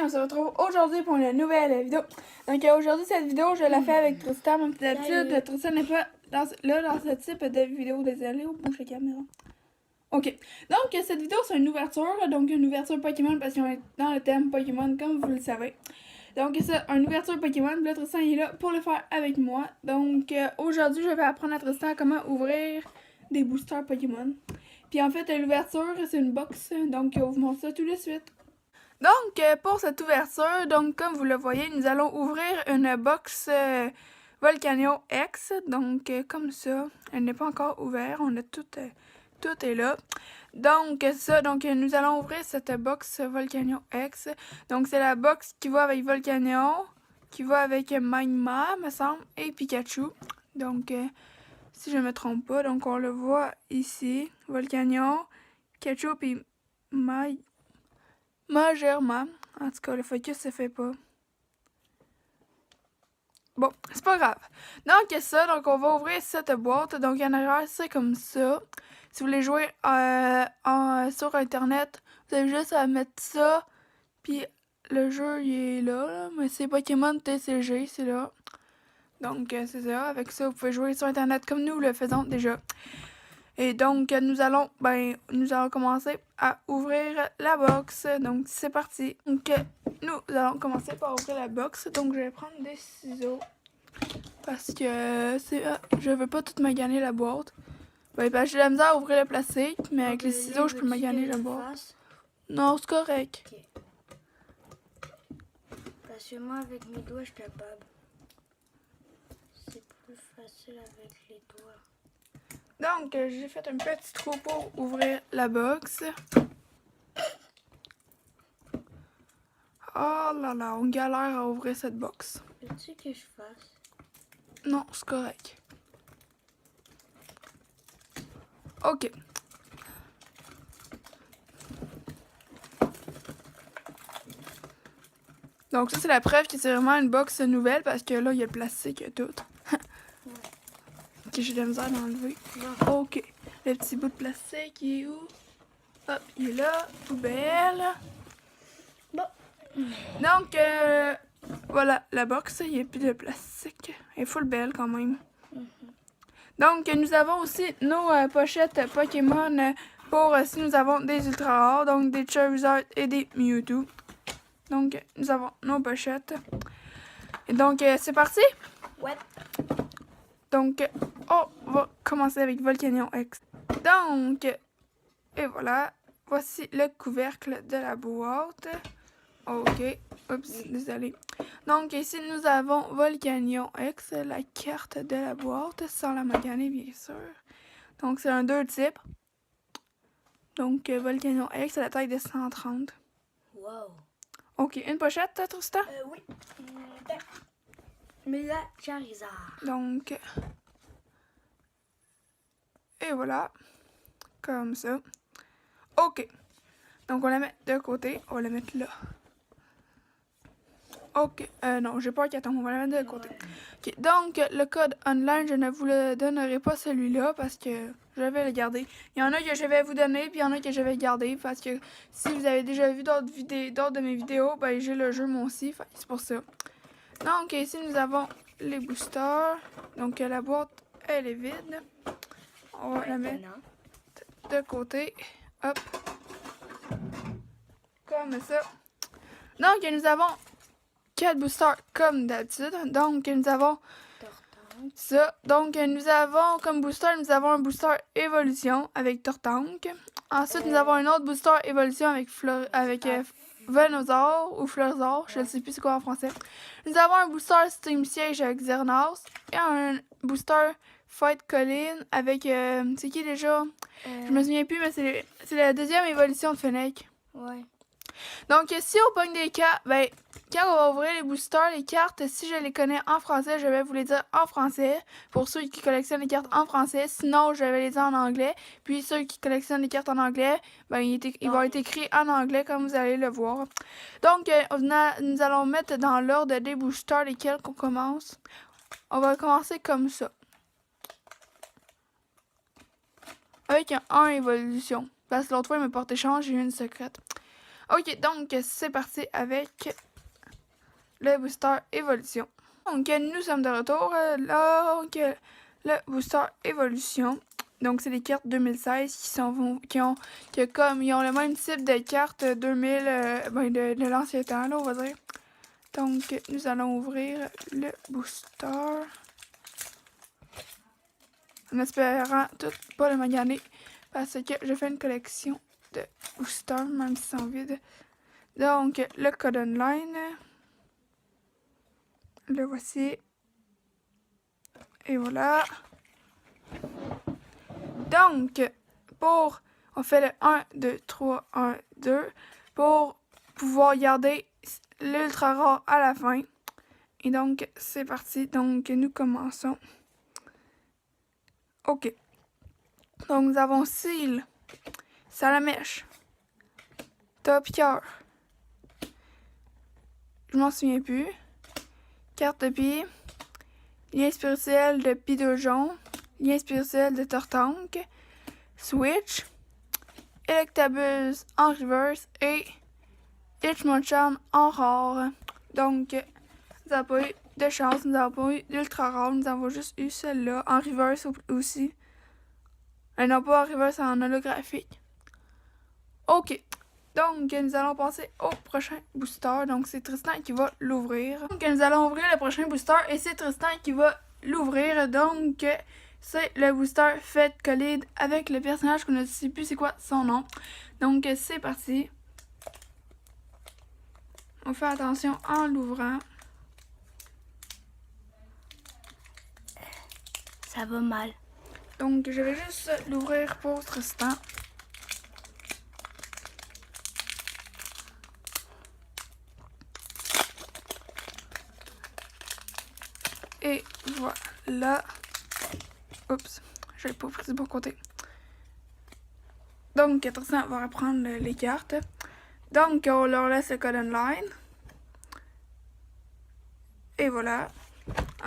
on se retrouve aujourd'hui pour une nouvelle vidéo. Donc aujourd'hui, cette vidéo, je la fais avec Tristan. Même si d'habitude, Tristan n'est pas dans ce type de vidéo. Désolé, on bouge la caméra. Ok, donc cette vidéo, c'est une ouverture. Donc une ouverture Pokémon parce qu'on est dans le thème Pokémon, comme vous le savez. Donc c'est une ouverture Pokémon. Là, Tristan il est là pour le faire avec moi. Donc aujourd'hui, je vais apprendre à Tristan comment ouvrir des boosters Pokémon. Puis en fait, l'ouverture, c'est une box. Donc on vous montre ça tout de suite. Donc, pour cette ouverture, donc comme vous le voyez, nous allons ouvrir une box Volcanio X. Donc, comme ça, elle n'est pas encore ouverte. On a tout est là. Donc, ça, donc nous allons ouvrir cette box Volcanio X. Donc, c'est la box qui va avec Volcanio, qui va avec Magma, me semble, et Pikachu. Donc, si je ne me trompe pas, donc on le voit ici. Volcanio, Pikachu, puis Magma. En tout cas, le focus se fait pas. Bon, c'est pas grave. Donc, ça, donc on va ouvrir cette boîte. Donc, en arrière, c'est comme ça. Si vous voulez jouer sur Internet, vous avez juste à mettre ça. Puis, le jeu, il est là. Mais c'est Pokémon TCG, c'est là. Donc, c'est ça. Avec ça, vous pouvez jouer sur Internet comme nous le faisons déjà. Et donc, nous allons commencer à ouvrir la box. Donc, c'est parti. Donc, nous allons commencer par ouvrir la box. Donc, je vais prendre des ciseaux. Parce que je veux pas tout maganer la boîte. Ben, j'ai la misère à ouvrir le plastique, mais avec les ciseaux, je peux maganer la boîte. Non, c'est correct. Okay. Parce que moi, avec mes doigts, je suis capable. C'est plus facile avec les doigts. Donc, j'ai fait un petit trou pour ouvrir la box. Oh là là, on galère à ouvrir cette box. Veux-tu que je fasse? Non, c'est correct. Ok. Donc ça, c'est la preuve que c'est vraiment une box nouvelle parce que là, il y a le plastique et tout. Ok, j'ai de la misère d'enlever. Ok. Le petit bout de plastique, il est où? Hop, il est là. Poubelle. Bon. Donc, voilà, la box, il n'y a plus de plastique. Elle est full belle quand même. Donc, nous avons aussi nos pochettes Pokémon pour si nous avons des ultra rares, donc des Charizard et des Mewtwo. Donc, nous avons nos pochettes. Et donc, c'est parti? Ouais. Donc, on va commencer avec Volcanion X. Donc, et voilà. Voici le couvercle de la boîte. Ok. Oups, désolé. Donc, ici, nous avons Volcanion X, la carte de la boîte, sans la maganer, bien sûr. Donc, c'est un 2 types. Donc, Volcanion X à la taille de 130. Wow. Ok, une pochette, Tristan? Oui. Mais là, Charizard. Donc, et voilà. Comme ça. Ok. Donc, on la met de côté. On va la mettre là. Ok. Non, j'ai peur qu'elle tombe. On va la mettre de côté. Ok. Donc, le code online, je ne vous le donnerai pas celui-là parce que je vais le garder. Il y en a que je vais vous donner, puis il y en a que je vais garder parce que si vous avez déjà vu d'autres de mes vidéos, ben j'ai le jeu moi aussi. C'est pour ça. Donc, ici, nous avons les boosters. Donc, la boîte, elle est vide. On va la mettre de côté. Hop. Comme ça. Donc, nous avons 4 boosters comme d'habitude. Donc, nous avons ça. Donc, nous avons comme booster, nous avons un booster évolution avec Tortank. Ensuite, nous avons un autre booster évolution avec Venusaur ou Fleurzor. Je ne sais plus c'est quoi en français. Nous avons un booster Steam Siege avec Xernas. Et un booster Fight Colin avec... c'est qui déjà? Je me souviens plus, mais c'est la deuxième évolution de Fennec. Ouais. Donc, si on pogne des cartes, ben, quand on va ouvrir les boosters, les cartes, si je les connais en français, je vais vous les dire en français. Pour ceux qui collectionnent les cartes en français, sinon, je vais les dire en anglais. Puis, ceux qui collectionnent les cartes en anglais, ben, ils vont être écrits en anglais, comme vous allez le voir. Donc, nous allons mettre dans l'ordre des boosters lesquels qu'on commence. On va commencer comme ça. Avec un 1 évolution. Parce que l'autre fois, il m'a porté chance, j'ai eu une secrète. Ok, donc c'est parti avec le booster évolution. Donc nous sommes de retour. Donc le booster évolution. Donc c'est les cartes 2016 ils ont le même type de cartes 2000 de l'ancien temps là, on va dire. Donc nous allons ouvrir le booster. En espérant tout pas le maganer parce que je fais une collection de boosters même s'ils sont vides. Donc le code online. Le voici. Et voilà. Donc, on fait le 1, 2, 3, 1, 2 pour pouvoir garder l'ultra rare à la fin. Et donc, c'est parti. Donc, nous commençons. Ok. Donc, nous avons Seal, Salamèche, Top Cœur. Je m'en souviens plus. Carte de pied. Lien spirituel de Pidgeon. Lien spirituel de Tortank. Switch. Electabuzz en reverse et Hitmonchan en rare. Donc, nous n'avons pas eu de chance, nous n'avons pas eu d'ultra rare, nous avons juste eu celle-là en reverse aussi. Et non pas en reverse, en holographique. Ok, donc nous allons passer au prochain booster. Donc, c'est Tristan qui va l'ouvrir. Donc, nous allons ouvrir le prochain booster et c'est Tristan qui va l'ouvrir. Donc, c'est le booster Fête Collide avec le personnage qu'on ne sait plus c'est quoi son nom. Donc c'est parti. On fait attention en l'ouvrant. Ça va mal. Donc je vais juste l'ouvrir pour Tristan. Et voilà. Oups, je l'ai pas pris du bon côté. Donc, Tristan va reprendre les cartes. Donc, on leur laisse le code online. Et voilà.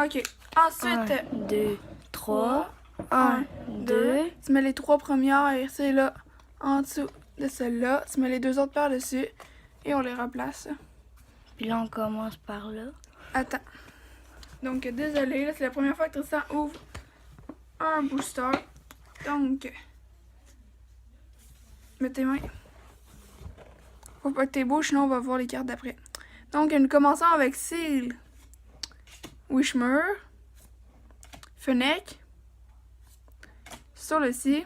Ok. Ensuite, 1, 2, 3. 1, 2. Tu mets les 3 premières, c'est là, en dessous de celle-là. Tu mets les 2 autres par-dessus. Et on les replace. Puis là, on commence par là. Attends. Donc, désolé, là, c'est la première fois que Tristan ouvre un booster. Donc, mets tes mains. Faut pas que t'es beau, sinon on va voir les cartes d'après. Donc, nous commençons avec Seal, Wishmer, Fennec, Solacey,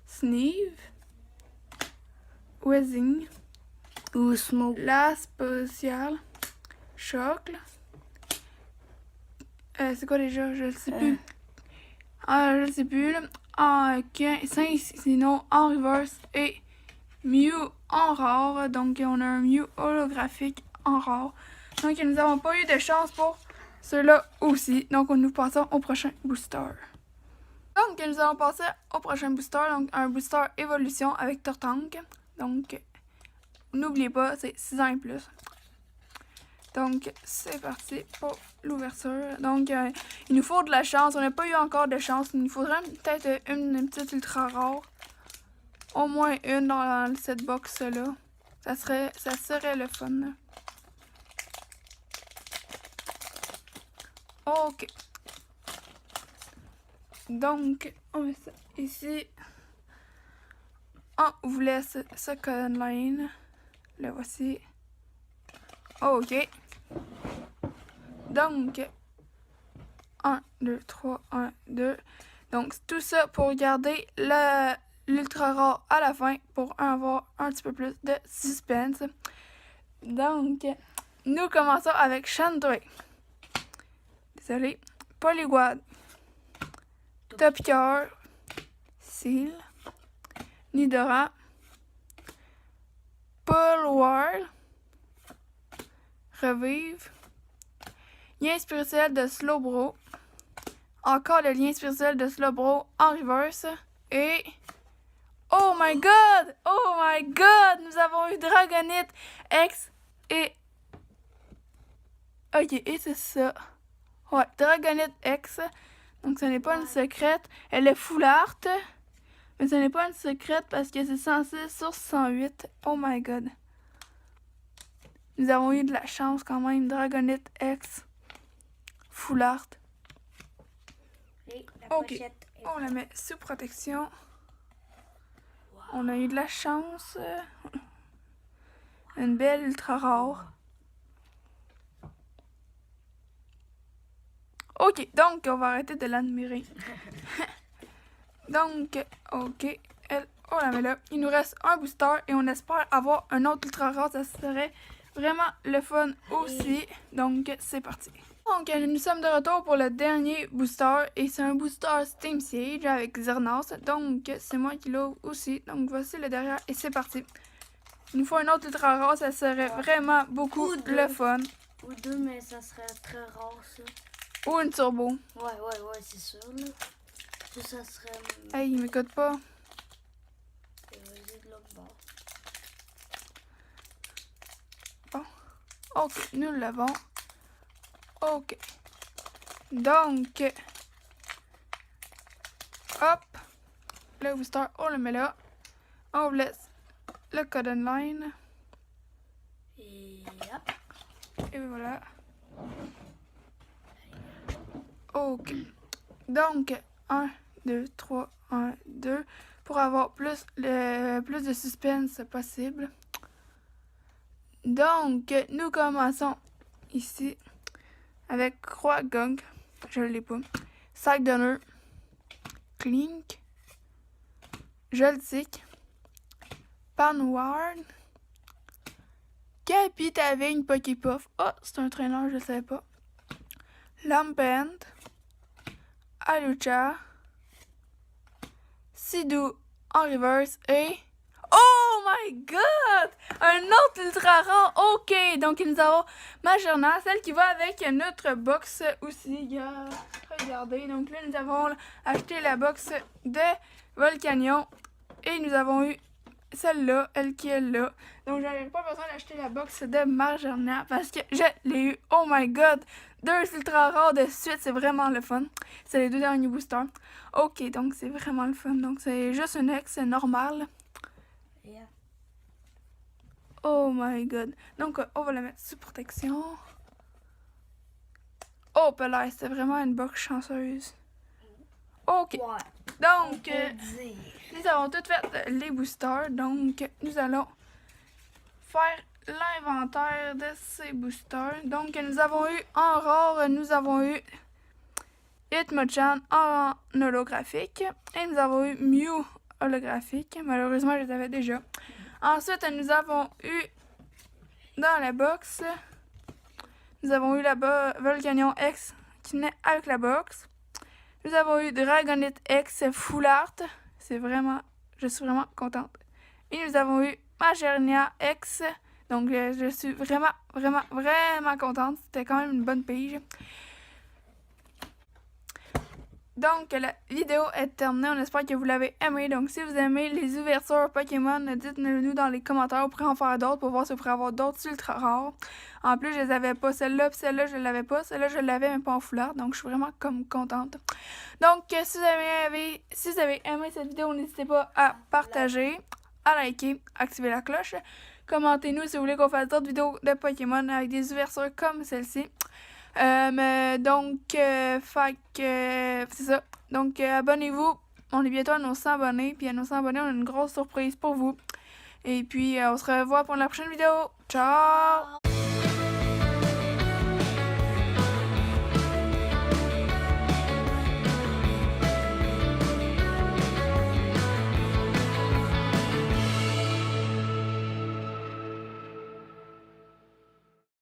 Sneeve, Weezing, Ou Smoke. La Spéciale, Chocle. C'est quoi déjà? Je le sais plus. Je le sais plus. Là. En 5, sinon en reverse et Mew en rare. Donc on a un Mew holographique en rare. Donc nous n'avons pas eu de chance pour ceux-là aussi. Donc nous passons au prochain booster. Donc nous allons passer au prochain booster. Donc un booster évolution avec Tortank. Donc n'oubliez pas, c'est 6 ans et plus. Donc, c'est parti pour l'ouverture. Donc, il nous faut de la chance. On n'a pas eu encore de chance. Il nous faudrait peut-être une petite ultra rare. Au moins une dans cette box-là. Ça serait le fun. Là. Ok. Donc, on met ça ici. On vous laisse ce code line. Le voici. Ok. Donc, 1, 2, 3, 1, 2. Donc, tout ça pour garder l'ultra rare à la fin pour avoir un petit peu plus de suspense. Donc, nous commençons avec Chandray. Désolé. Poliwag. Top Cœur. Seal. Nidoran. Poliwag. Revive. Lien spirituel de Slowbro. Encore le lien spirituel de Slowbro en reverse. Et... Oh my god! Oh my god! Nous avons eu Dragonite X et... Ok, et c'est ça. Ouais, Dragonite X. Donc ce n'est pas une secrète. Elle est full art. Mais ce n'est pas une secrète parce que c'est 106 sur 108. Oh my god. Nous avons eu de la chance quand même. Dragonite X. Full Art. Et la Ok. pochette est On la met sous protection. On a eu de la chance. Une belle ultra rare. Ok, donc on va arrêter de l'admirer. Donc, ok. On la met là. Il nous reste un booster et on espère avoir un autre ultra rare. Ça serait vraiment le fun aussi. Donc, c'est parti. Donc, nous sommes de retour pour le dernier booster et c'est un booster Steam Siege avec Xernas. Donc, c'est moi qui l'ouvre aussi. Donc, voici le derrière et c'est parti. Il nous faut un autre ultra rare, ça serait vraiment beaucoup le fun. ou deux, mais ça serait très rare ça. Ou une turbo. Ouais, c'est sûr là. Ça serait. Hey, il m'écoute pas. Vas-y de l'autre bord. Bon. Ok, nous l'avons. Ok. Donc, hop. Le booster, on le met là. On vous laisse le code online. Et hop. Et voilà. Ok. Donc, 1, 2, 3, 1, 2. Pour avoir plus de suspense possible. Donc, nous commençons ici avec Croix Gong. Je ne l'ai pas. Sac d'honneur. Clink. Joltik. Panward. Capitavigne Poképuff. Oh, c'est un traîneur, je ne savais pas. Lampent. Alucha. Sidou en reverse et... Oh my god! Un autre ultra rare! Ok, donc nous avons Majourna, celle qui va avec notre box aussi. Regardez, donc là nous avons acheté la box de Volcanion et nous avons eu celle-là, elle qui est là. Donc j'avais pas besoin d'acheter la box de Majourna parce que je l'ai eu. Oh my god! 2 ultra rares de suite, c'est vraiment le fun. C'est les 2 derniers boosters. Ok, donc c'est vraiment le fun. Donc c'est juste une ex, c'est normal. Yeah. Oh my god. Donc on va la mettre sous protection. Oh, là, c'était vraiment une box chanceuse. Ok. Ouais. Donc, Dire. nous avons tout fait les boosters. Donc, nous allons faire l'inventaire de ces boosters. Donc, nous avons eu en rare, nous avons eu Hitmonchan en holographique. Et nous avons eu Mew holographique. Malheureusement, je les avais déjà. Ensuite, nous avons eu dans la box, nous avons eu là-bas Volcanion X qui naît avec la box. Nous avons eu Dragonite X Full Art. C'est vraiment, je suis vraiment contente. Et nous avons eu Majourna X. Donc, je suis vraiment contente. C'était quand même une bonne pige. Donc, la vidéo est terminée. On espère que vous l'avez aimé. Donc, si vous aimez les ouvertures Pokémon, dites-le nous dans les commentaires. On pourrait en faire d'autres pour voir si on pourrait avoir d'autres ultra rares. En plus, je les avais pas. Celle-là puis celle-là, je l'avais pas. Celle-là, je l'avais, mais pas en foulard. Donc, je suis vraiment comme contente. Donc, si vous avez aimé cette vidéo, n'hésitez pas à partager, à liker, activer la cloche. Commentez-nous si vous voulez qu'on fasse d'autres vidéos de Pokémon avec des ouvertures comme celle-ci. C'est ça. Donc, abonnez-vous. On est bientôt à nos 100 abonnés. Puis à nos 100 abonnés, on a une grosse surprise pour vous. Et puis, on se revoit pour la prochaine vidéo. Ciao!